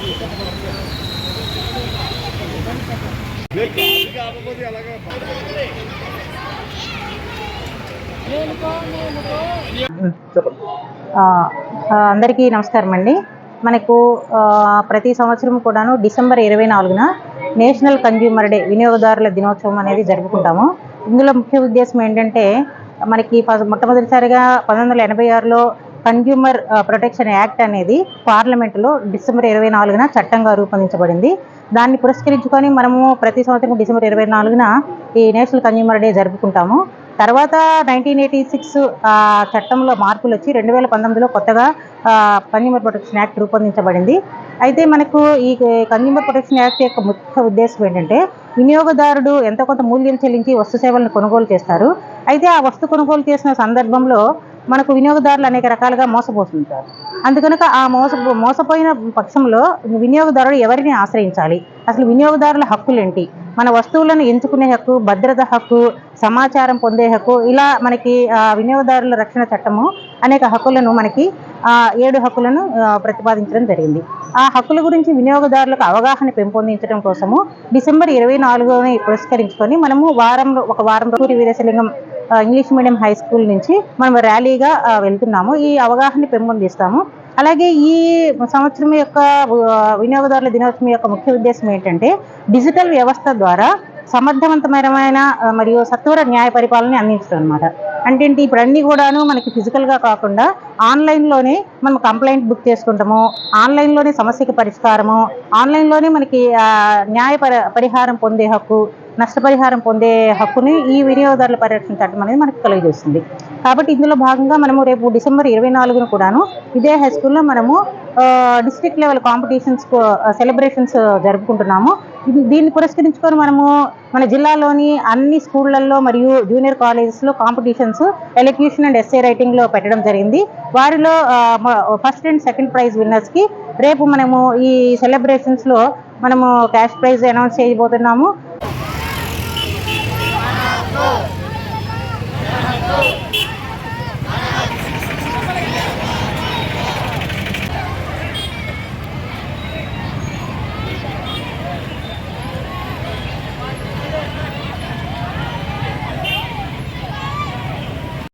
అందరికీ నమస్కారం అండి. మనకు ప్రతి సంవత్సరం కూడాను డిసెంబర్ 24న నేషనల్ కన్జ్యూమర్ డే, వినియోగదారుల దినోత్సవం అనేది జరుపుకుంటాము. ఇందులో ముఖ్య ఉద్దేశం ఏంటంటే, మనకి మొట్టమొదటిసారిగా 1986లో కన్జ్యూమర్ ప్రొటెక్షన్ యాక్ట్ అనేది పార్లమెంటులో డిసెంబర్ 24న చట్టంగా రూపొందించబడింది. దాన్ని పురస్కరించుకొని మనము ప్రతి సంవత్సరం డిసెంబర్ 24న ఈ నేషనల్ కన్జ్యూమర్ డే జరుపుకుంటాము. తర్వాత 1986 చట్టంలో మార్పులు వచ్చి 2019లో కొత్తగా కన్జ్యూమర్ ప్రొటెక్షన్ యాక్ట్ రూపొందించబడింది. అయితే మనకు ఈ కన్జ్యూమర్ ప్రొటెక్షన్ యాక్ట్ యొక్క ముఖ్య ఉద్దేశం ఏంటంటే, వినియోగదారుడు ఎంతో కొంత మూల్యం చెల్లించి వస్తు సేవలను కొనుగోలు చేస్తారు. అయితే ఆ వస్తు కొనుగోలు చేసిన సందర్భంలో మనకు వినియోగదారులు అనేక రకాలుగా మోసపోతుంటారు. అందుకనుక ఆ మోసపోయిన పక్షంలో వినియోగదారుడు ఎవరిని ఆశ్రయించాలి, అసలు వినియోగదారుల హక్కులేంటి, మన వస్తువులను ఎంచుకునే హక్కు, భద్రత హక్కు, సమాచారం పొందే హక్కు, ఇలా మనకి వినియోగదారుల రక్షణ చట్టము అనేక హక్కులను మనకి 7 హక్కులను ప్రతిపాదించడం జరిగింది. ఆ హక్కుల గురించి వినియోగదారులకు అవగాహన పెంపొందించడం కోసము డిసెంబర్ 24ని పురస్కరించుకొని మనము ఒక వారం రోజులు Veeresalingam English medium high school నుంచి మనం ర్యాలీగా వెళ్తున్నాము. ఈ అవగాహన పెంపొందిస్తాము. అలాగే ఈ సంవత్సరం యొక్క వినియోగదారుల దినోత్సవం యొక్క ముఖ్య ఉద్దేశం ఏంటంటే, డిజిటల్ వ్యవస్థ ద్వారా సమర్థవంతమైన మరియు సత్వర న్యాయ పరిపాలన అందించడం అనమాట. అంటే ఇప్పుడు అన్నీ కూడాను మనకి ఫిజికల్గా కాకుండా ఆన్లైన్లోనే మనం కంప్లైంట్ బుక్ చేసుకుంటాము, ఆన్లైన్లోనే సమస్యకి పరిష్కారము, ఆన్లైన్లోనే మనకి న్యాయ పరిహారం పొందే హక్కు, నష్టపరిహారం పొందే హక్కుని ఈ వినియోగదారుల పరిరక్షణ చట్టం అనేది మనకు కలుగజేస్తుంది. కాబట్టి ఇందులో భాగంగా మనము రేపు డిసెంబర్ 24న కూడాను ఇదే హై స్కూల్లో మనము డిస్ట్రిక్ట్ లెవెల్ కాంపిటీషన్స్ సెలబ్రేషన్స్ జరుపుకుంటున్నాము. దీన్ని పురస్కరించుకొని మనము మన జిల్లాలోని అన్ని స్కూళ్లలో మరియు జూనియర్ కాలేజెస్లో కాంపిటీషన్స్ ఎలక్యూషన్ అండ్ ఎస్సే రైటింగ్లో పెట్టడం జరిగింది. వారిలో ఫస్ట్ అండ్ సెకండ్ ప్రైజ్ విన్నర్స్కి రేపు మనము ఈ సెలబ్రేషన్స్లో మనము క్యాష్ ప్రైజ్ అనౌన్స్ చేయబోతున్నాము.